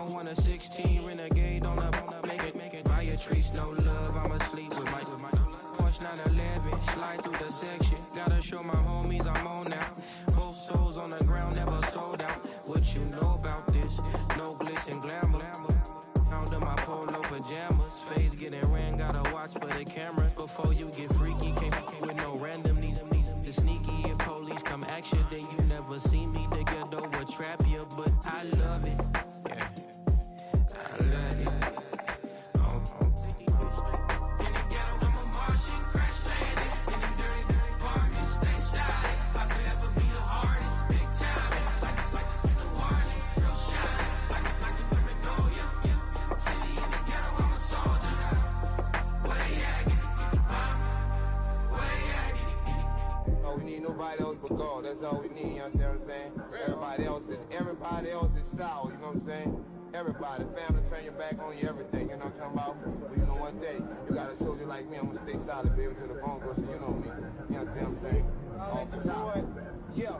on 1 of 16, renegade on up, make it. Buy your trees, no love, I'ma sleep with my Porsche 911, slide through the section. Gotta show my homies I'm on now. Both souls on the ground, never sold out. What you know about this? No glitz and glamour. Under my polo pajamas, face getting ran, gotta watch for the cameras. Before you get freaky, can't with no random these sneaky. If police come action, then you never see me. The ghetto will trap you, but I love it. Yeah, I love it. Nobody else but God. That's all we need, you understand what I'm saying? Everybody else is sour, you know what I'm saying? Everybody, family, turn your back on you, everything, you know what I'm talking about? But you know one thing, you got a soldier like me, I'm gonna stay solid, baby, to the bone, bro, so you know me. You understand what I'm saying? Off the top. Yeah.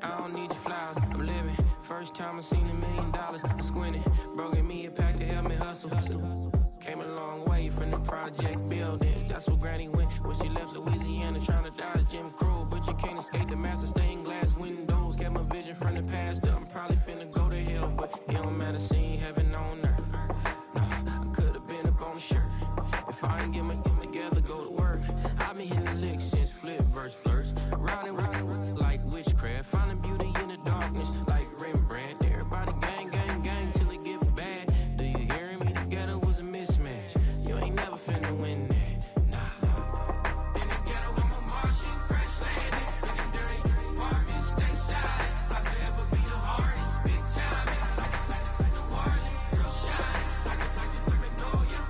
I don't need your flowers, I'm living. First time I seen $1 million, I'm squinting. Bro, give me a pack to help me hustle. Came a long way from the project building. That's where Granny went when she left Louisiana, trying to dodge Jim Crow. But you can't escape the master stained glass windows. Got my vision from the past. I'm probably finna go to hell, but it don't matter, seeing heaven on earth. No, I could've been up on the shirt. If I ain't get my together, go to work. I've been hitting the licks since flip verse flirts. Riding like witchcraft, finding beauty in the darkness like Rembrandt. Everybody gang till it get bad. Do you hear me? Together was a mismatch. You ain't never finna win that. Nah. In the ghetto, I'm a Martian, crash landing. In the dirty apartment, stay silent. I forever be the hardest, big time. Like New Orleans, real shine. Like the paranoia.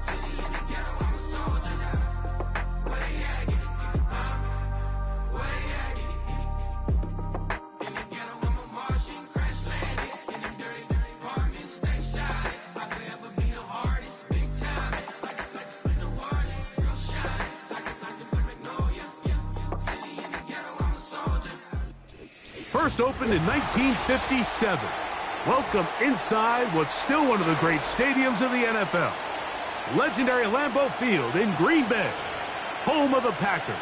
City in the ghetto, I'm a soldier. Where they at? Where they at? In the ghetto, I'm a Martian, crash landing. In the dirty apartment, stay silent. I forever be the hardest, big time. Like New Orleans, real shine. Like the paranoia. City in the ghetto, I'm a soldier. First opened in 1957. Welcome inside what's still one of the great stadiums of the NFL. Legendary Lambeau Field in Green Bay, home of the Packers.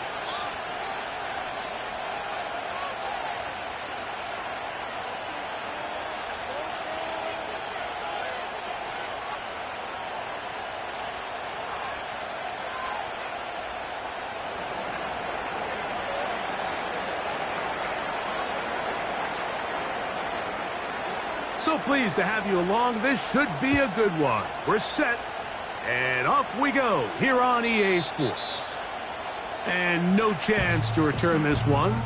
So pleased to have you along. This should be a good one. We're set, and off we go here on EA Sports. And no chance to return this one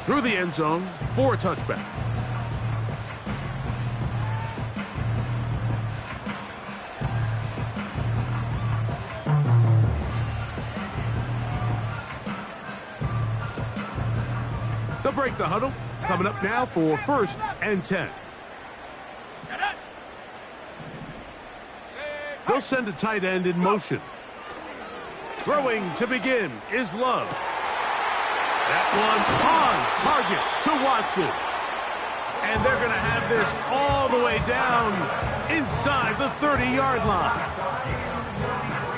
through the end zone for a touchback. They'll break the huddle. Coming up now for 1st and 10. They'll send a tight end in motion. Throwing to begin is Love. That one on target to Watson. And they're going to have this all the way down inside the 30-yard line.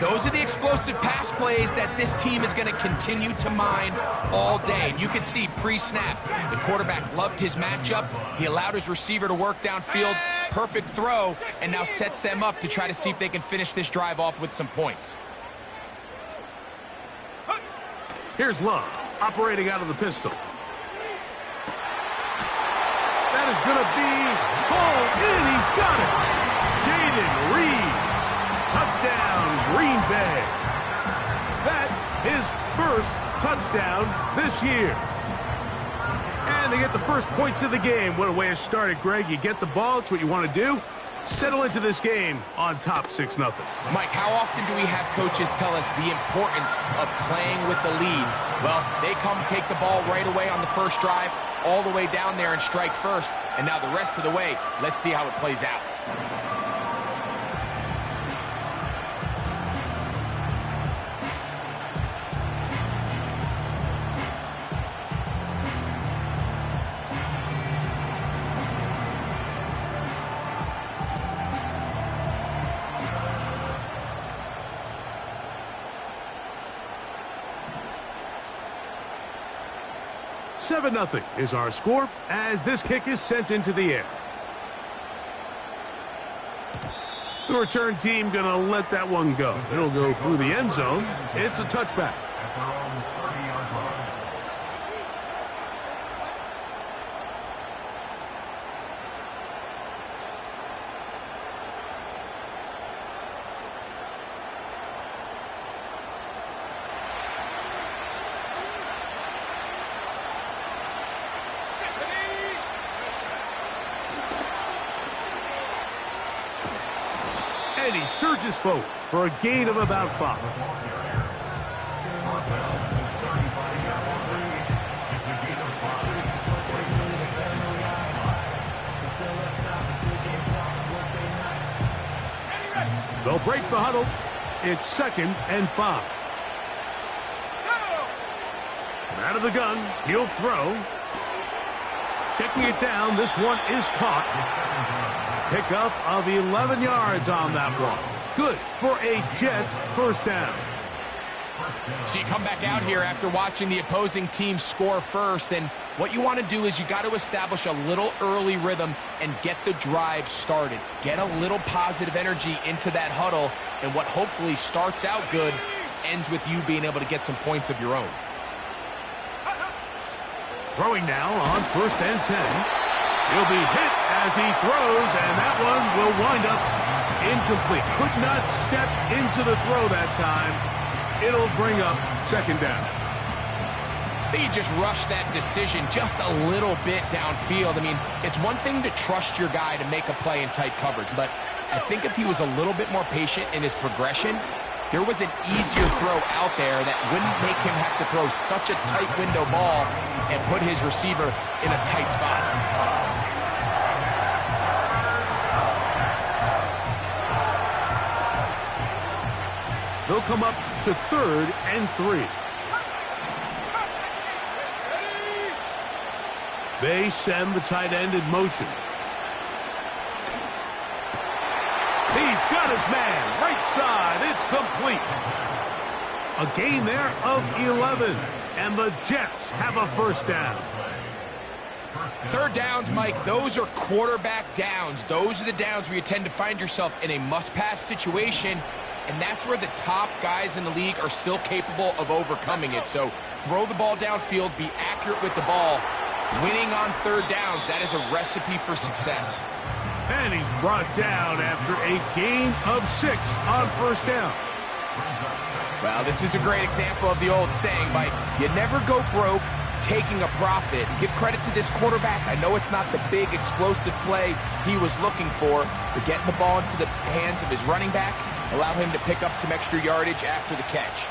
Those are the explosive pass plays that this team is going to continue to mine all day. And you can see pre-snap, the quarterback loved his matchup. He allowed his receiver to work downfield. Perfect throw, and now sets them up to try to see if they can finish this drive off with some points. Here's Love, operating out of the pistol. That is going to be hauled in. He's got it. Jaden Reed. Touchdown, Green Bay. That his first touchdown this year. And they get the first points of the game. What a way to start it, Greg. You get the ball. It's what you want to do. Settle into this game on top 6-0. Mike, how often do we have coaches tell us the importance of playing with the lead? Well, they come take the ball right away on the first drive, all the way down there and strike first. And now the rest of the way, let's see how it plays out. 7-0 is our score as this kick is sent into the air. The return team going to let that one go. It'll go through the end zone. It's a touchback. And he surges forward for a gain of about 5. They'll break the huddle. It's 2nd and 5. Out of the gun, he'll throw. Checking it down, this one is caught. Pickup of 11 yards on that one. Good for a Jets first down. So you come back out here after watching the opposing team score first, and what you want to do is you got to establish a little early rhythm and get the drive started. Get a little positive energy into that huddle, and what hopefully starts out good ends with you being able to get some points of your own. Throwing now on 1st and 10. He'll be hit as he throws, and that one will wind up incomplete. Could not step into the throw that time. It'll bring up 2nd down. I think you just rushed that decision just a little bit downfield. I mean, it's one thing to trust your guy to make a play in tight coverage, but I think if he was a little bit more patient in his progression, there was an easier throw out there that wouldn't make him have to throw such a tight window ball and put his receiver in a tight spot. They'll come up to 3rd and 3. They send the tight end in motion. He's got his man, right side, it's complete. A gain there of 11, and the Jets have a first down. 3rd downs, Mike, those are quarterback downs. Those are the downs where you tend to find yourself in a must-pass situation, and that's where the top guys in the league are still capable of overcoming it. So throw the ball downfield, be accurate with the ball. Winning on 3rd downs, that is a recipe for success. And he's brought down after a gain of 6 on 1st down. Well, this is a great example of the old saying, Mike, you never go broke taking a profit. Give credit to this quarterback. I know it's not the big explosive play he was looking for, but getting the ball into the hands of his running back allowed him to pick up some extra yardage after the catch.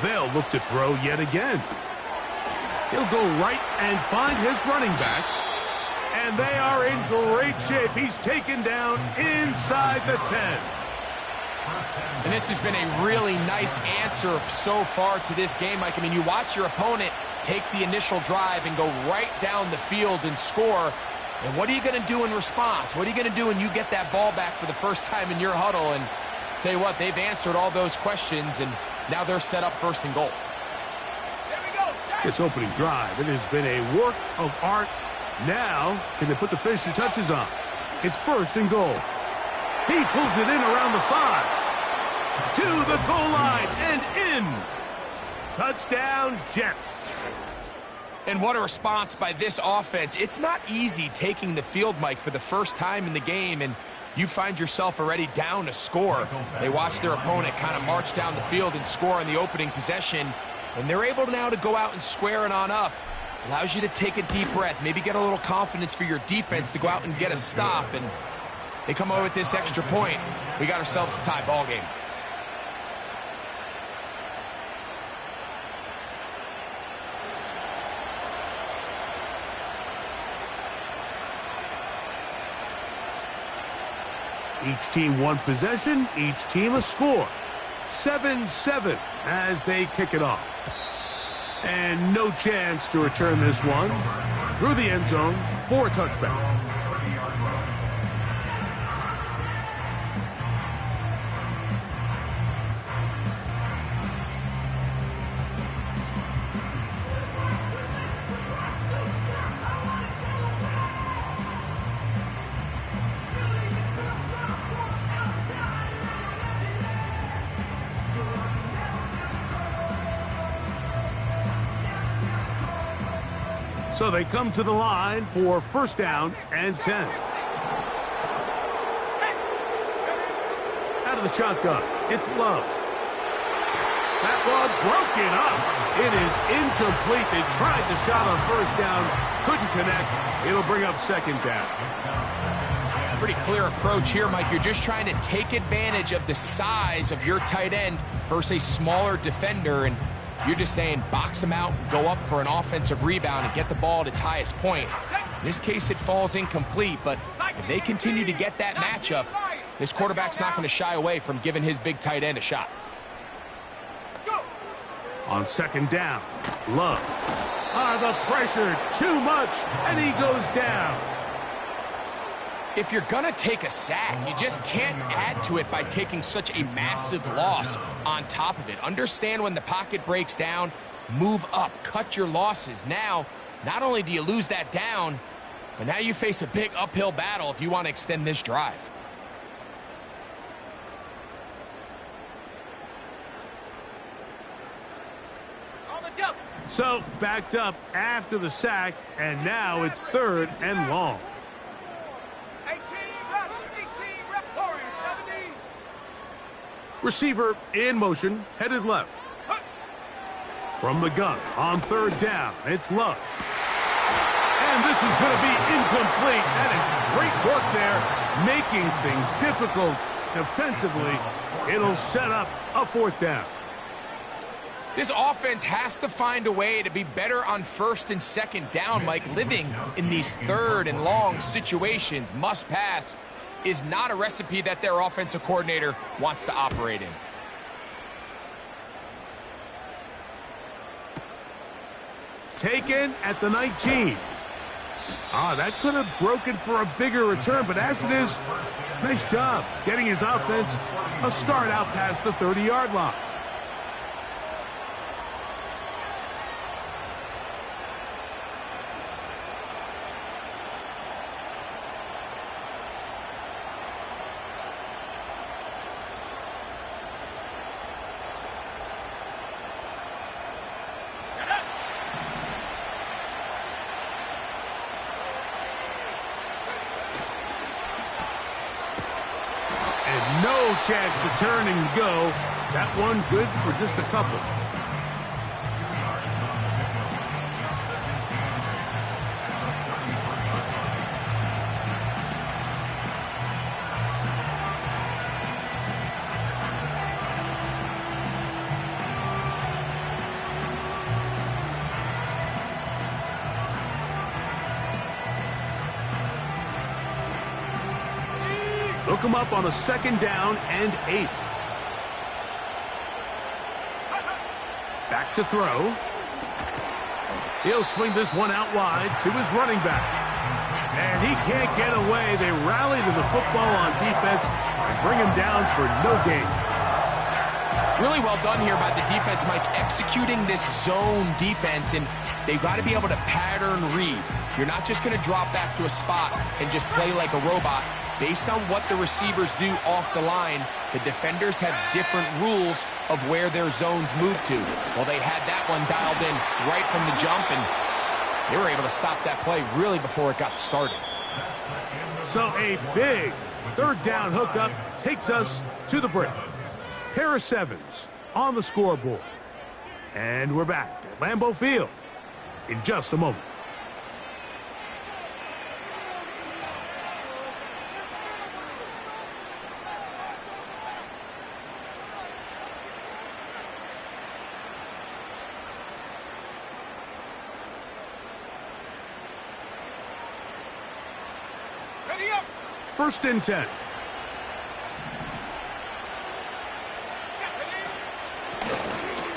They'll look to throw yet again. He'll go right and find his running back. And they are in great shape. He's taken down inside the 10. And this has been a really nice answer so far to this game, Mike. I mean, you watch your opponent take the initial drive and go right down the field and score. And what are you going to do in response? What are you going to do when you get that ball back for the first time in your huddle? And tell you what, they've answered all those questions, and now they're set up 1st and goal. This opening drive, it has been a work of art. Now, can they put the finishing touches on? It's 1st and goal. He pulls it in around the 5. To the goal line and in. Touchdown, Jets. And what a response by this offense. It's not easy taking the field, Mike, for the first time in the game, and you find yourself already down a score. They watch their opponent kind of march down the field and score on the opening possession, and they're able now to go out and square it on up. Allows you to take a deep breath, maybe get a little confidence for your defense to go out and get a stop, and they come over with this extra point. We got ourselves a tie ball game. Each team one possession, each team a score. 7-7 as they kick it off. And no chance to return this one through the end zone for a touchback. So they come to the line for first down and 10. Out of the shotgun, it's Love. That ball broken up. It is incomplete. They tried the shot on first down, couldn't connect. It'll bring up second down. Pretty clear approach here, Mike. You're just trying to take advantage of the size of your tight end versus a smaller defender, and you're just saying box him out, go up for an offensive rebound, and get the ball at its highest point. In this case, it falls incomplete, but if they continue to get that matchup, this quarterback's not going to shy away from giving his big tight end a shot. On second down, Love. The pressure, too much, and he goes down. If you're going to take a sack, you just can't add to it by taking such a massive loss on top of it. Understand when the pocket breaks down, move up, cut your losses. Now, not only do you lose that down, but now you face a big uphill battle if you want to extend this drive. So, backed up after the sack, and now it's third and long. 18, 70. Receiver in motion, headed left. From the gun, on third down, it's Love. And this is going to be incomplete. That is great work there, making things difficult defensively. It'll set up a fourth down. This offense has to find a way to be better on first and second down, Mike. Living in these third and long situations, must pass, is not a recipe that their offensive coordinator wants to operate in. Taken at the 19. That could have broken for a bigger return, but as it is, nice job getting his offense a start out past the 30-yard line. No chance to turn and go. That one good for just a couple. Look him up on a second down and 8. Back to throw. He'll swing this one out wide to his running back. And he can't get away. They rally to the football on defense and bring him down for no gain. Really well done here by the defense, Mike, executing this zone defense, and they've got to be able to pattern read. You're not just going to drop back to a spot and just play like a robot. Based on what the receivers do off the line, the defenders have different rules of where their zones move to. Well, they had that one dialed in right from the jump, and they were able to stop that play really before it got started. So a big third down hookup takes us to the break. Harris Evans on the scoreboard. And we're back at Lambeau Field in just a moment. First and 10.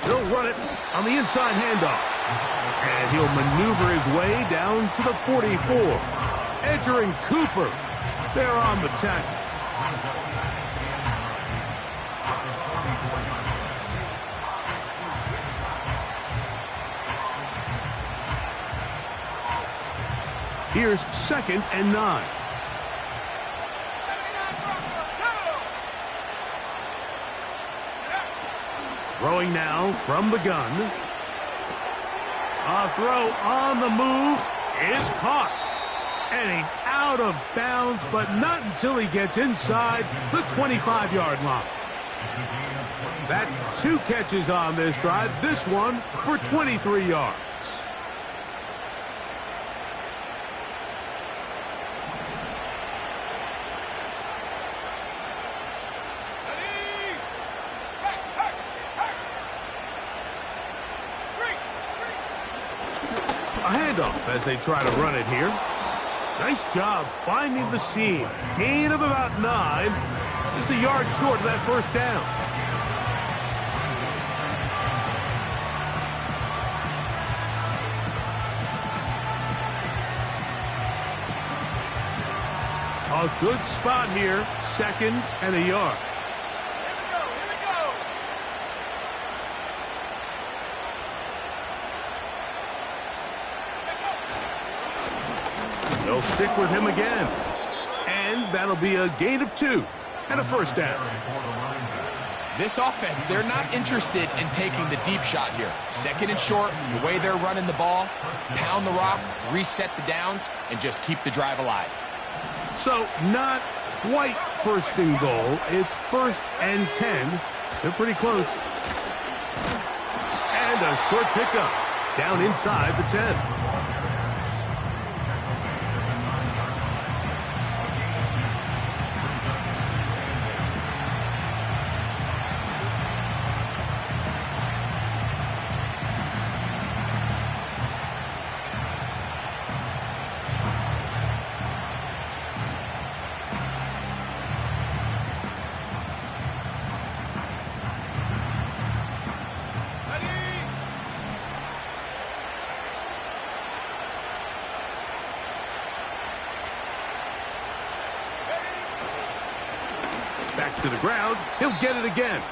He'll run it on the inside handoff. And he'll maneuver his way down to the 44. Edgerrin Cooper there on the tackle. Here's second and 9. Throwing now from the gun. A throw on the move is caught. And he's out of bounds, but not until he gets inside the 25-yard line. That's 2 catches on this drive, this one for 23 yards. A handoff as they try to run it here. Nice job finding the seam. Gain of about 9. Just a yard short of that first down. A good spot here. 2nd and a yard. They'll stick with him again. And that'll be a gain of 2 and a first down. This offense, they're not interested in taking the deep shot here. 2nd and short, the way they're running the ball, pound the rock, reset the downs, and just keep the drive alive. So not quite 1st and goal. It's 1st and 10. They're pretty close. And a short pickup down inside the 10. Back to the ground. He'll get it again.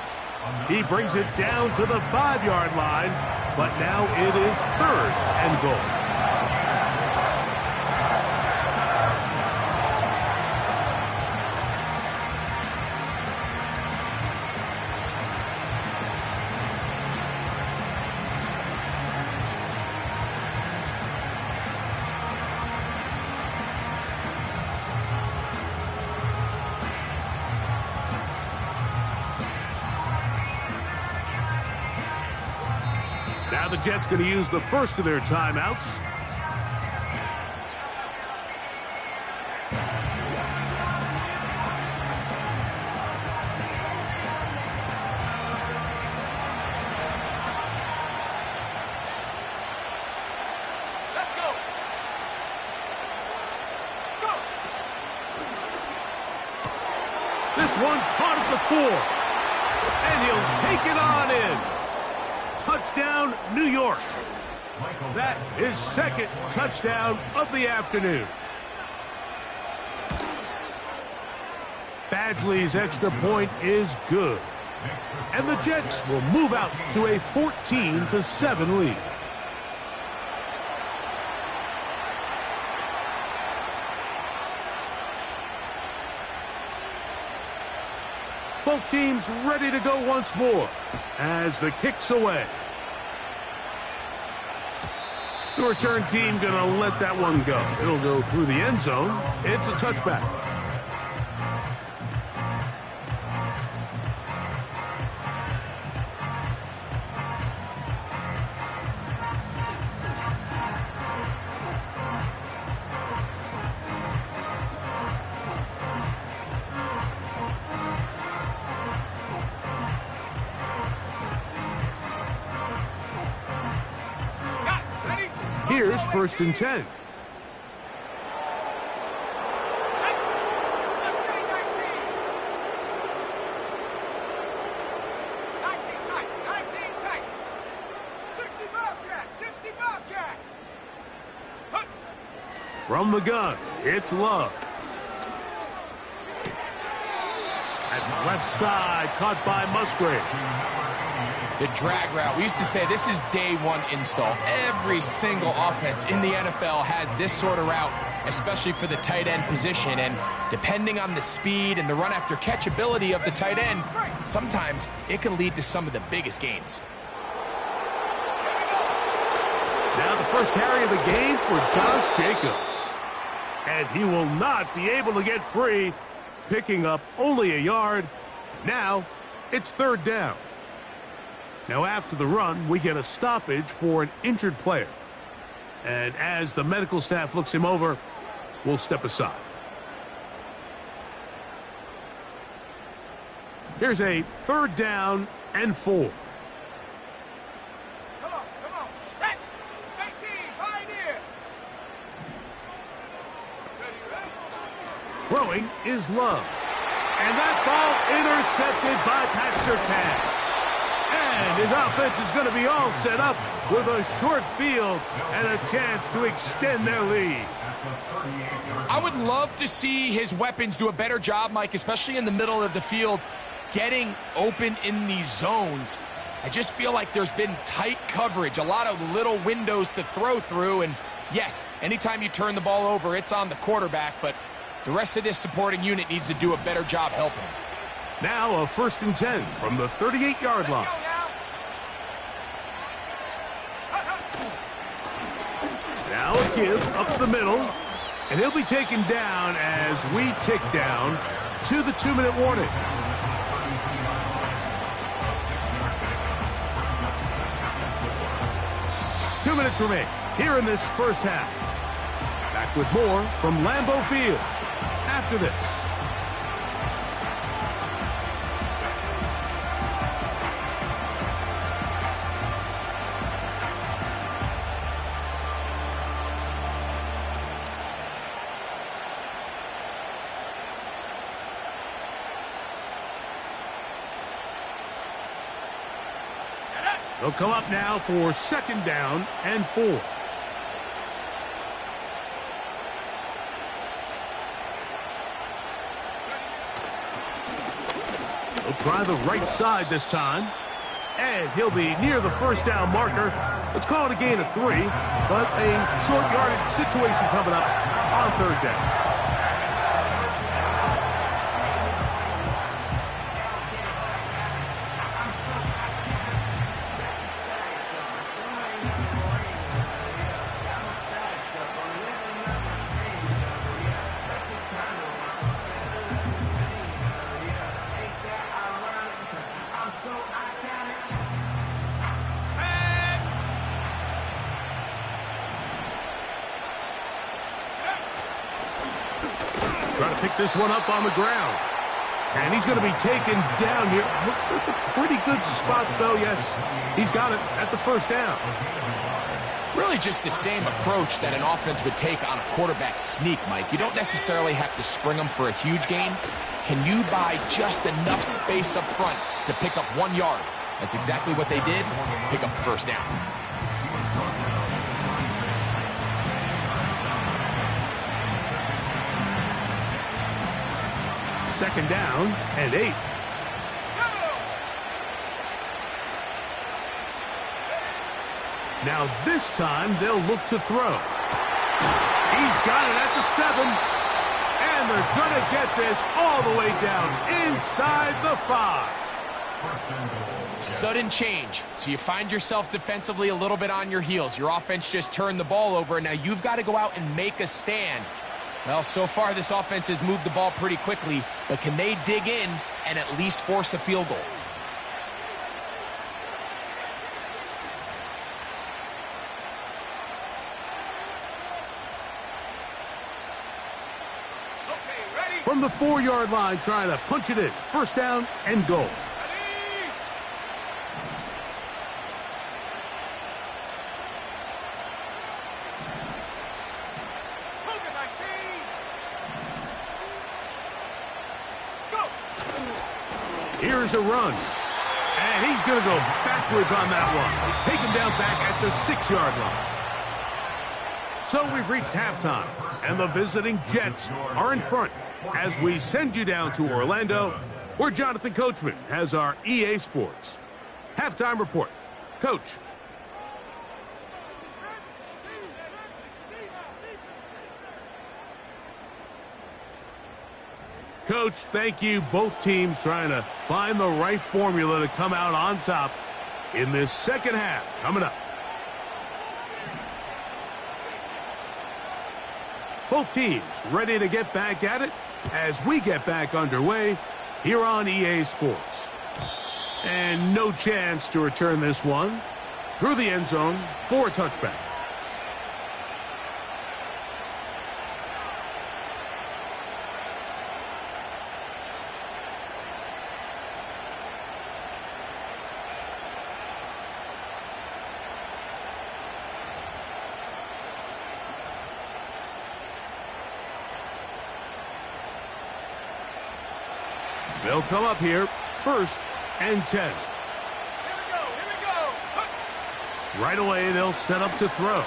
He brings it down to the 5-yard line, but now it is 3rd and goal. Now the Jets going to use the first of their timeouts. Let's go. Go. This one caught at the 4. And he'll take it on in. Touchdown, New York. That is 2nd touchdown of the afternoon. Badgley's extra point is good. And the Jets will move out to a 14-7 lead. Both teams ready to go once more as the kick's away. The return team going to let that one go. It'll go through the end zone. It's a touchback. Here's 1st and 10. From the gun, it's Love. That's left side, caught by Musgrave. The drag route. We used to say this is day 1 install. Every single offense in the NFL has this sort of route, especially for the tight end position. And depending on the speed and the run after catch ability of the tight end, sometimes it can lead to some of the biggest gains. Now the first carry of the game for Josh Jacobs. And he will not be able to get free, picking up only a yard. Now it's third down. Now after the run, we get a stoppage for an injured player. And as the medical staff looks him over, we'll step aside. Here's a third down and 4. Come on, set. 18, pioneer. Throwing is Love. And that ball intercepted by Pat Surtain. And his offense is going to be all set up with a short field and a chance to extend their lead. I would love to see his weapons do a better job, Mike, especially in the middle of the field, getting open in these zones. I just feel like there's been tight coverage, a lot of little windows to throw through. And yes, anytime you turn the ball over, it's on the quarterback, but the rest of this supporting unit needs to do a better job helping him. Now a 1st and 10 from the 38-yard line. Now a give up the middle, and he'll be taken down as we tick down to the 2-minute warning. Two minutes remain here in this first half. Back with more from Lambeau Field after this. They'll come up now for 2nd down and 4. They'll try the right side this time. And he'll be near the 1st down marker. Let's call it a gain of 3, but a short yardage situation coming up on 3rd down. Trying to pick this one up on the ground. And he's going to be taken down here. Looks like a pretty good spot, though. Yes, he's got it. That's a 1st down. Really just the same approach that an offense would take on a quarterback sneak, Mike. You don't necessarily have to spring them for a huge gain. Can you buy just enough space up front to pick up 1 yard? That's exactly what they did. Pick up the 1st down. Second down and 8. Now this time they'll look to throw. He's got it at the 7. And they're going to get this all the way down inside the 5. Sudden change. So you find yourself defensively a little bit on your heels. Your offense just turned the ball over. Now you've got to go out and make a stand. Well, so far this offense has moved the ball pretty quickly, but can they dig in and at least force a field goal? Okay, ready? From the 4-yard line, trying to punch it in. 1st down and goal. Here's a run. And he's going to go backwards on that one. They take him down back at the 6-yard line. So we've reached halftime, and the visiting Jets are in front as we send you down to Orlando, where Jonathan Coachman has our EA Sports halftime report. Coach. Coach, thank you. Both teams trying to find the right formula to come out on top in this second half coming up. Both teams ready to get back at it as we get back underway here on EA Sports. And no chance to return this one through the end zone for a touchback. They'll come up here, 1st and 10. Here we go. Right away, they'll set up to throw.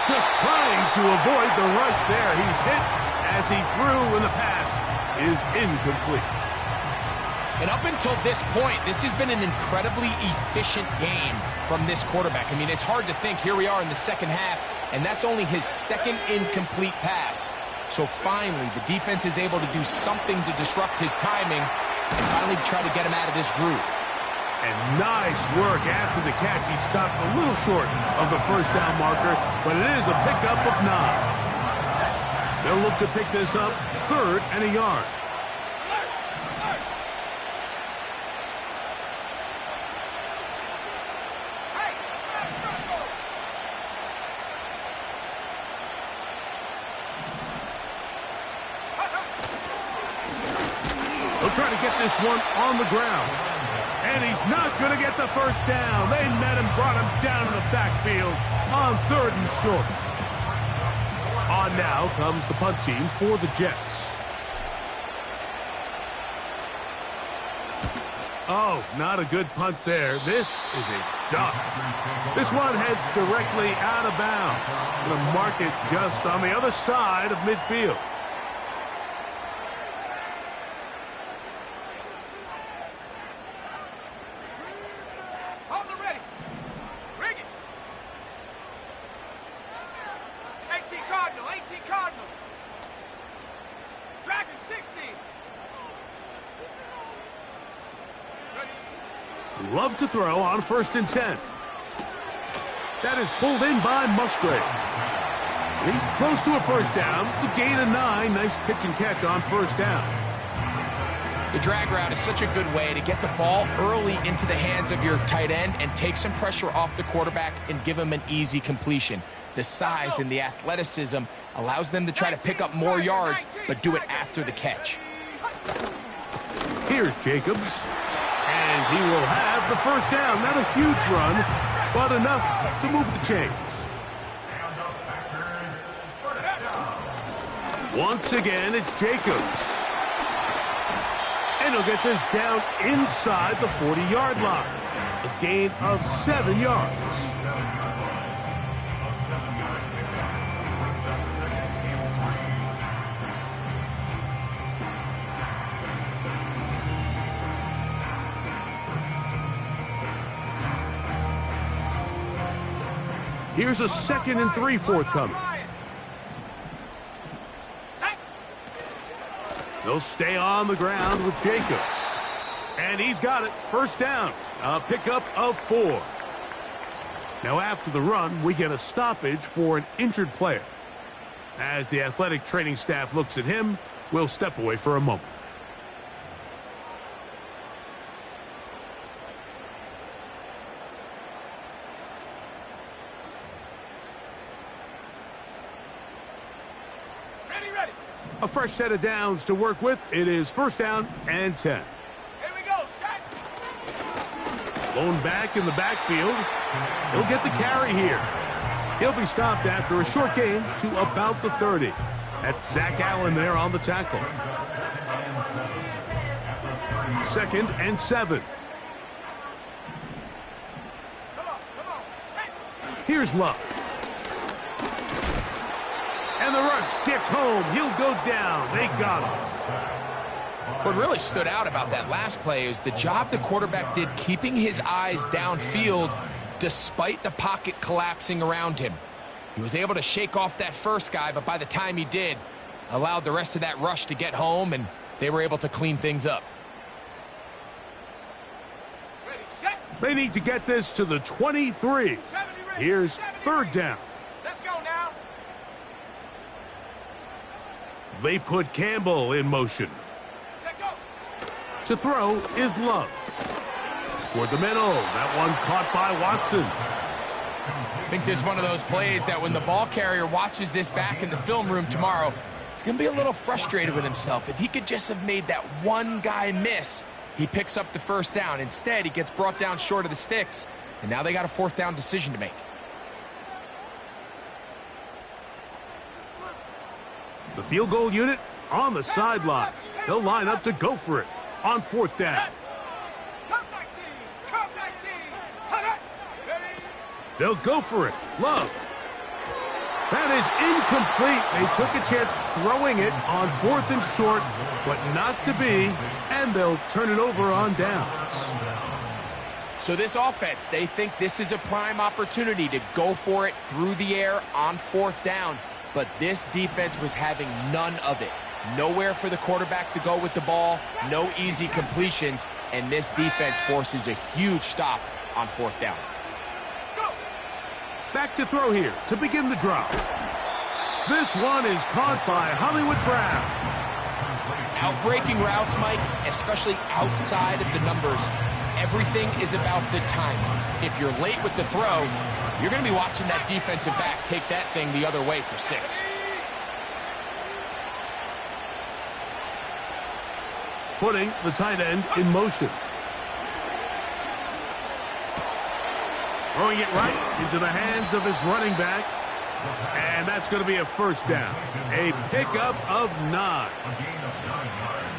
Just trying to avoid the rush there. He's hit as he threw, and the pass is incomplete. And up until this point, this has been an incredibly efficient game from this quarterback. I mean, it's hard to think. Here we are in the second half, and that's only his second incomplete pass. So finally, the defense is able to do something to disrupt his timing and finally try to get him out of this groove. And nice work after the catch. He stopped a little short of the first down marker, but it is a pickup of 9. They'll look to pick this up 3rd and a yard. Try to get this one on the ground. And he's not going to get the first down. They met him, brought him down in the backfield on 3rd and short. On now comes the punt team for the Jets. Oh, not a good punt there. This is a duck. This one heads directly out of bounds. Going to mark it just on the other side of midfield. Love to throw on 1st and 10. That is pulled in by Musgrave. And he's close to a first down to gain a 9. Nice pitch and catch on 1st down. The drag route is such a good way to get the ball early into the hands of your tight end and take some pressure off the quarterback and give him an easy completion. The size and the athleticism allows them to try to pick up more yards, but do it after the catch. Here's Jacobs. And he will have the first down. Not a huge run, but enough to move the chains. Once again, it's Jacobs. And he'll get this down inside the 40-yard line. A gain of 7 yards. Here's a 2nd and 3 forthcoming. They'll stay on the ground with Jacobs. And he's got it. First down. A pickup of 4. Now after the run, we get a stoppage for an injured player. As the athletic training staff looks at him, we'll step away for a moment. A fresh set of downs to work with. It is 1st down and 10. Here we go, set. Lone back in the backfield. He'll get the carry here. He'll be stopped after a short gain to about the 30. That's Zach Allen there on the tackle. 2nd and 7. Come on, set. Here's Love. And the rush gets home. He'll go down. They got him. What really stood out about that last play is the job the quarterback did keeping his eyes downfield despite the pocket collapsing around him. He was able to shake off that first guy, but by the time he did, allowed the rest of that rush to get home, and they were able to clean things up. Ready, set. They need to get this to the 23. 70 ready. Here's 70 3rd ready. down. Let's go now. They put Campbell in motion. To throw is Love. Toward the middle. That one caught by Watson. I think there's one of those plays that when the ball carrier watches this back in the film room tomorrow, he's going to be a little frustrated with himself. If he could just have made that one guy miss, he picks up the first down. Instead, he gets brought down short of the sticks, and now they got a fourth down decision to make. The field goal unit on the sideline. They'll line up to go for it on fourth down. They'll go for it. Love. That is incomplete. They took a chance throwing it on fourth and short, but not to be, and they'll turn it over on downs. So this offense, they think this is a prime opportunity to go for it through the air on fourth down, but this defense was having none of it. Nowhere for the quarterback to go with the ball, no easy completions, and this defense forces a huge stop on fourth down. Back to throw here to begin the drive. This one is caught by Hollywood Brown. Outbreaking routes, Mike, especially outside of the numbers, everything is about the timing. If you're late with the throw, you're going to be watching that defensive back take that thing the other way for 6. Putting the tight end in motion. Throwing it right into the hands of his running back. And that's going to be a first down. A pickup of 9.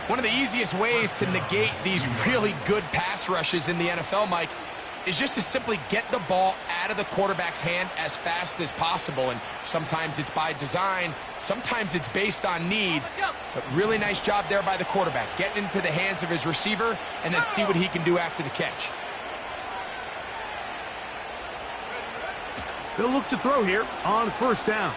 One of the easiest ways to negate these really good pass rushes in the NFL, Mike, is just to simply get the ball out of the quarterback's hand as fast as possible. And sometimes it's by design, sometimes it's based on need. But really nice job there by the quarterback, getting into the hands of his receiver and then see what he can do after the catch. They'll look to throw here on first down.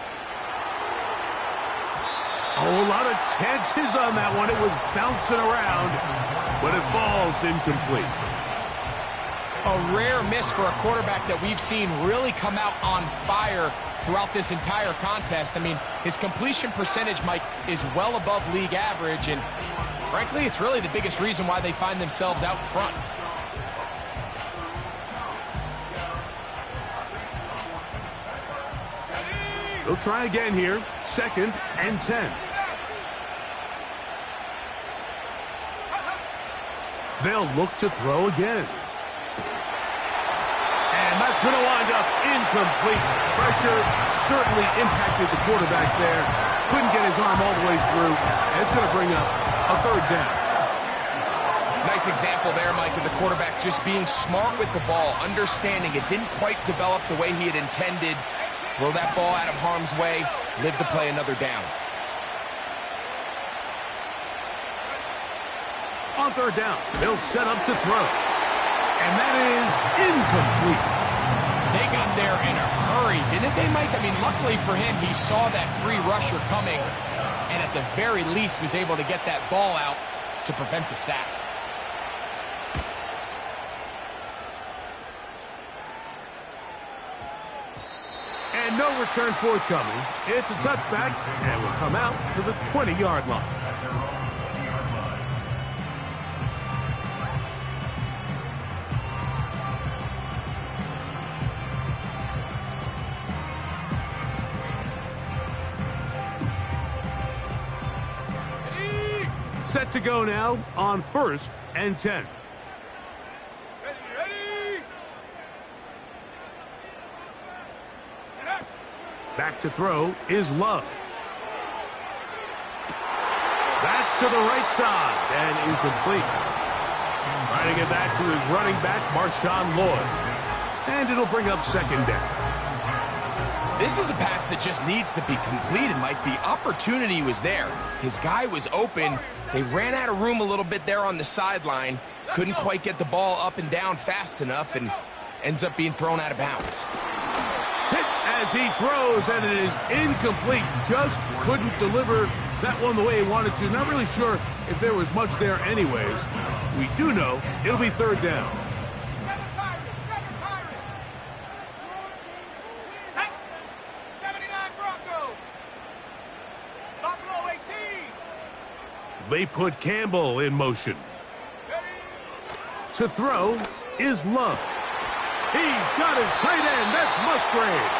Oh, a lot of chances on that one. It was bouncing around, but it falls incomplete. A rare miss for a quarterback that we've seen really come out on fire throughout this entire contest. I mean, his completion percentage, Mike, is well above league average, and frankly, it's really the biggest reason why they find themselves out in front. They'll try again here. 2nd and 10. They'll look to throw again. And that's going to wind up incomplete. Pressure certainly impacted the quarterback there. Couldn't get his arm all the way through. And it's going to bring up a third down. Nice example there, Mike, of the quarterback just being smart with the ball, understanding it didn't quite develop the way he had intended. Throw that ball out of harm's way, live to play another down. On third down, they'll set up to throw. And that is incomplete. They got there in a hurry, didn't they, Mike? I mean, luckily for him, he saw that free rusher coming, and at the very least was able to get that ball out to prevent the sack. And no return forthcoming. It's a touchback, and will come out to the 20-yard line. Set to go now on 1st and 10. Back to throw is Love. That's to the right side and incomplete. Trying to get back to his running back, Marshawn Lloyd. And it'll bring up 2nd down. This is a pass that just needs to be completed, Mike. The opportunity was there. His guy was open. They ran out of room a little bit there on the sideline. Couldn't quite get the ball up and down fast enough and ends up being thrown out of bounds. Hit as he throws, and it is incomplete. Just couldn't deliver that one the way he wanted to. Not really sure if there was much there anyways. We do know it'll be 3rd down. Buffalo 18. they put Campbell in motion. To throw is Love. He's got his tight end. That's Musgrave.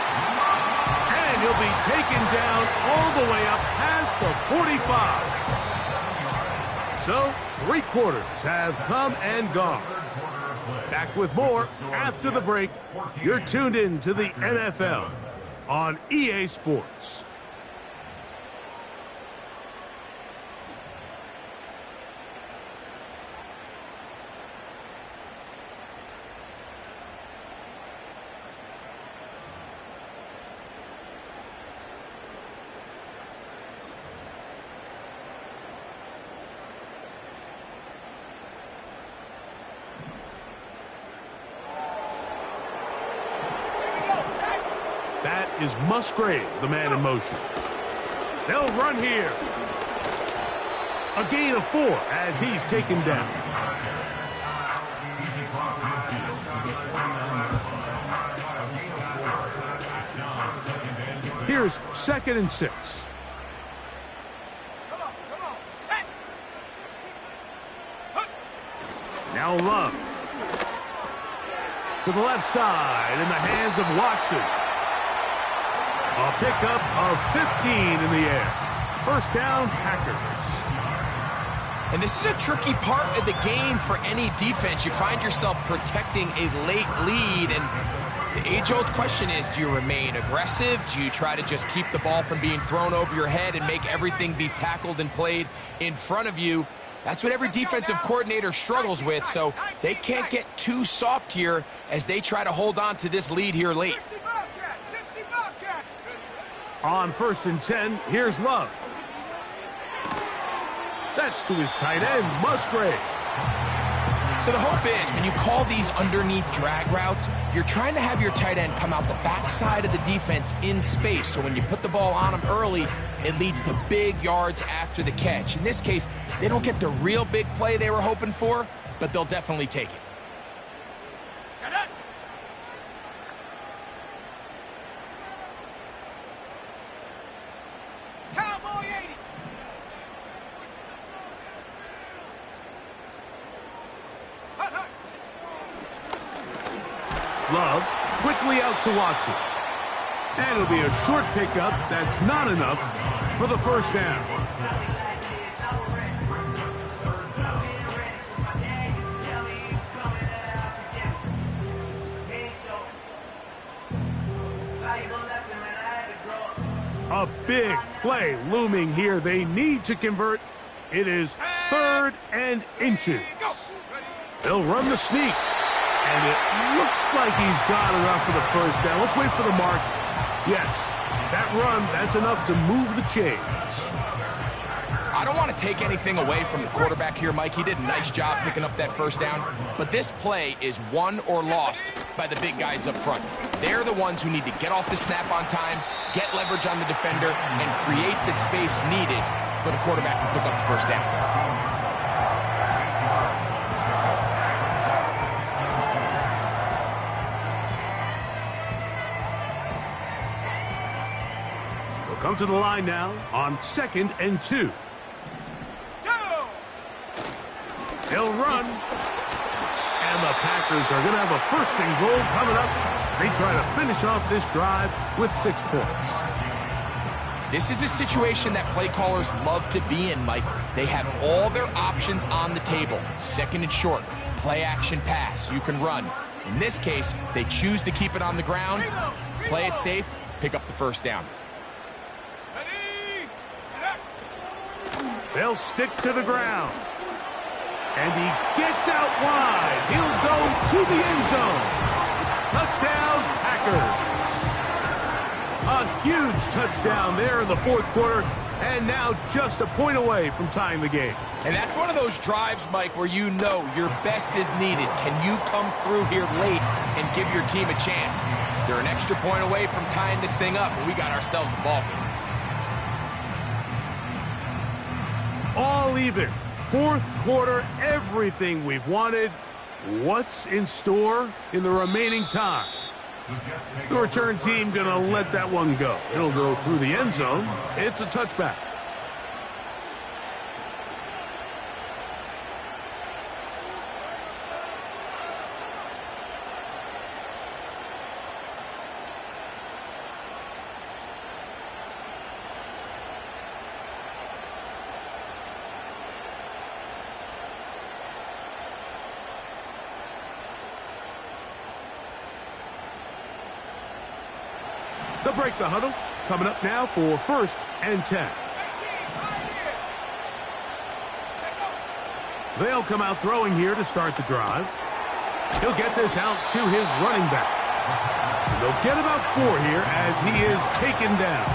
And he'll be taken down all the way up past the 45. So, 3 quarters have come and gone. Back with more after the break. You're tuned in to the NFL on EA Sports. That is Musgrave, the man in motion. They'll run here. A gain of 4 as he's taken down. Here's 2nd and 6. Come on, set. Now Love. To the left side in the hands of Watson. A pickup of 15 in the air. First down, Packers. And this is a tricky part of the game for any defense. You find yourself protecting a late lead, and the age-old question is, do you remain aggressive? Do you try to just keep the ball from being thrown over your head and make everything be tackled and played in front of you? That's what every defensive coordinator struggles with, so they can't get too soft here as they try to hold on to this lead here late. 60 Bobcat. On 1st and 10, here's Love. That's to his tight end, Musgrave. So the hope is when you call these underneath drag routes, you're trying to have your tight end come out the backside of the defense in space. So when you put the ball on him early, it leads to big yards after the catch. In this case, they don't get the real big play they were hoping for, but they'll definitely take it. Set up. Cowboy 80. Love quickly out to Watson. And it'll be a short pickup that's not enough for the first down. A big play looming here. They need to convert. It is 3rd and inches. They'll run the sneak. And it looks like he's got enough for the first down. Let's wait for the mark. Yes, that run, that's enough to move the chains. I don't want to take anything away from the quarterback here, Mike. He did a nice job picking up that first down. But this play is won or lost by the big guys up front. They're the ones who need to get off the snap on time, get leverage on the defender, and create the space needed for the quarterback to pick up the first down. Come to the line now on 2nd and 2. Go! They'll run. And the Packers are going to have a 1st and goal coming up. They try to finish off this drive with 6 points. This is a situation that play callers love to be in, Mike. They have all their options on the table. 2nd and short, play action pass, you can run. In this case, they choose to keep it on the ground, play it safe, pick up the first down. They'll stick to the ground. And he gets out wide. He'll go to the end zone. Touchdown, Packers. A huge touchdown there in the 4th quarter. And now just a point away from tying the game. And that's one of those drives, Mike, where you know your best is needed. Can you come through here late and give your team a chance? They're an extra point away from tying this thing up, and we got ourselves a ball game. All even. 4th quarter, everything we've wanted. What's in store in the remaining time? The return team going to let that one go. It'll go through the end zone. It's a touchback. They'll break the huddle. Coming up now for 1st and 10. They'll come out throwing here to start the drive. He'll get this out to his running back. And they'll get about 4 here as he is taken down.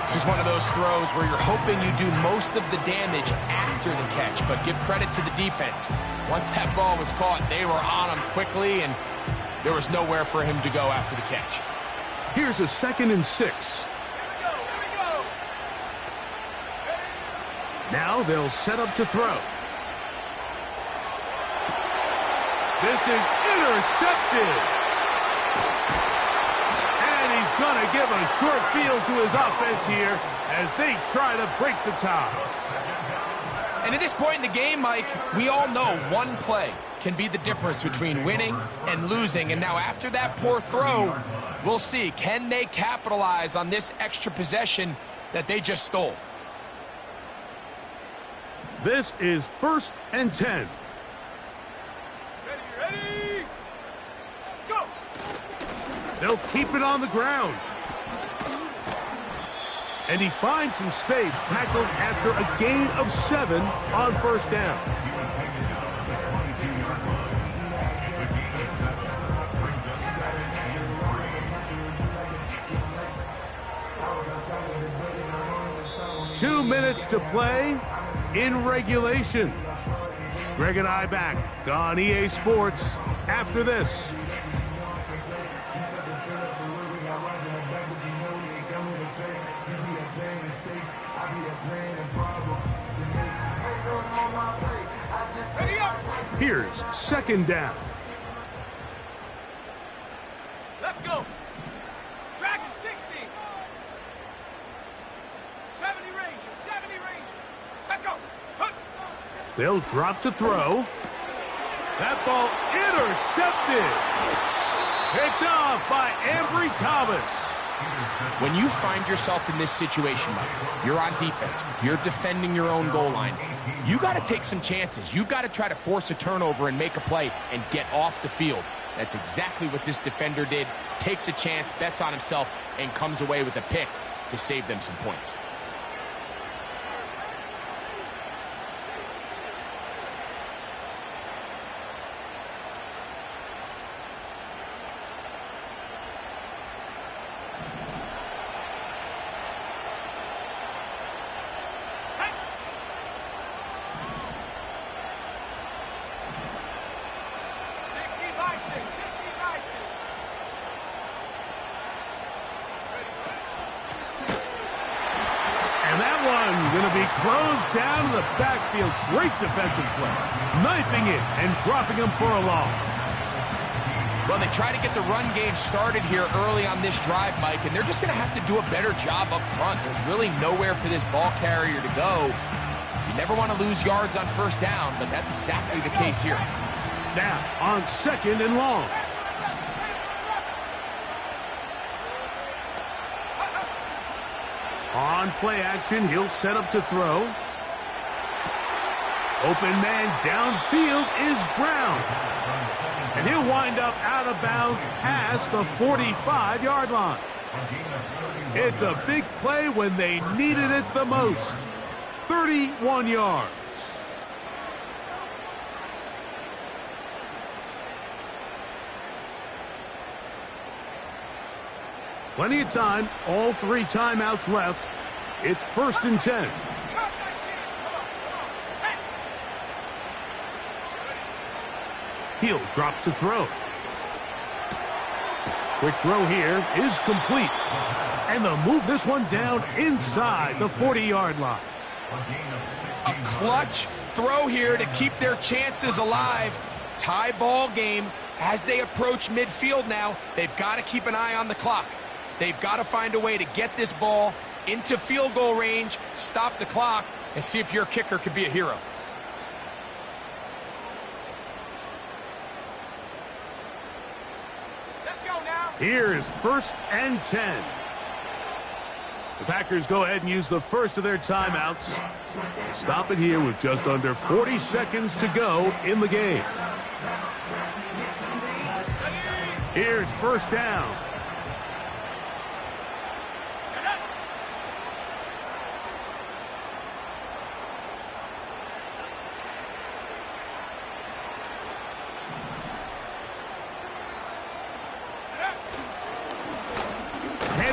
This is one of those throws where you're hoping you do most of the damage after the catch, but give credit to the defense. Once that ball was caught, they were on him quickly, and there was nowhere for him to go after the catch. Here's a 2nd and 6. Now they'll set up to throw. This is intercepted. And he's going to give a short field to his offense here as they try to break the tie. And at this point in the game, Mike, we all know one play can be the difference between winning and losing. And now after that poor throw, we'll see, can they capitalize on this extra possession that they just stole? This is 1st and 10. Ready? Go! They'll keep it on the ground. And he finds some space, tackled after a gain of 7 on 1st down. Two minutes to play in regulation. Greg and I back on EA Sports after this. Here's 2nd down. Let's go. Dragon 60. 70 Ranger, 70 Ranger. Set go. Hup. They'll drop to throw. That ball intercepted. Picked off by Ambry Thomas. When you find yourself in this situation, Mike, you're on defense, you're defending your own goal line, you got to take some chances. You've got to try to force a turnover and make a play and get off the field. That's exactly what this defender did. Takes a chance, bets on himself, and comes away with a pick to save them some points. Closed down in the backfield. Great defensive play. Knifing it and dropping him for a loss. Well, they try to get the run game started here early on this drive, Mike, and they're just going to have to do a better job up front. There's really nowhere for this ball carrier to go. You never want to lose yards on 1st down, but that's exactly the case here. Now on 2nd and long. On play action, he'll set up to throw. Open man downfield is Brown. And he'll wind up out of bounds past the 45-yard line. It's a big play when they needed it the most. 31 yards. Plenty of time, all 3 timeouts left. It's 1st and 10. He'll drop to throw. Quick throw here is complete. And they'll move this one down inside the 40-yard line. A clutch throw here to keep their chances alive. Tie ball game as they approach midfield now. They've got to keep an eye on the clock. They've got to find a way to get this ball into field goal range, stop the clock, and see if your kicker could be a hero. Let's go now. Here's 1st and 10. The Packers go ahead and use the first of their timeouts. Stop it here with just under 40 seconds to go in the game. Here's 1st down.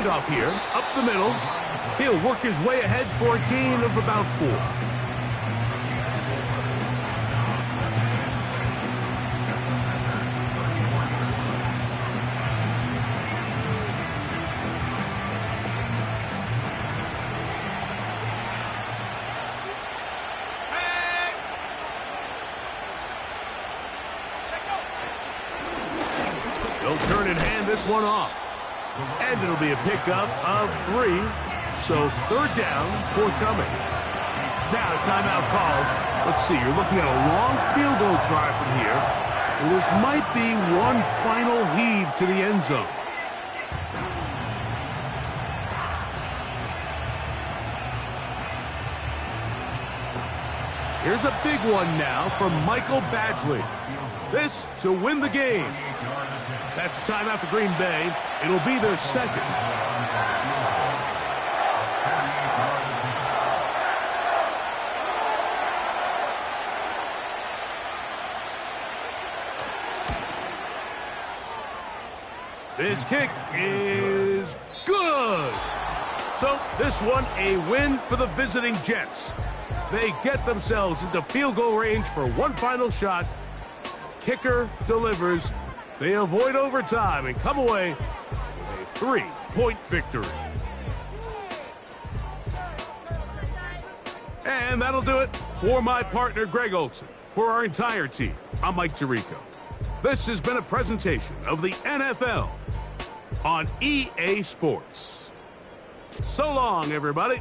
handoff here, up the middle. He'll work his way ahead for a gain of about 4. They'll turn and hand this one off. And it'll be a pickup of 3. So 3rd down, forthcoming. Now timeout called. Let's see, you're looking at a long field goal try from here. And this might be one final heave to the end zone. Here's a big one now from Michael Badgley. This to win the game. That's timeout for Green Bay. It'll be their 2nd. This kick is good. So this one a win for the visiting Jets. They get themselves into field goal range for one final shot. Kicker delivers. They avoid overtime and come away with a 3-point victory. And that'll do it for my partner, Greg Olson. For our entire team, I'm Mike Tirico. This has been a presentation of the NFL on EA Sports. So long, everybody.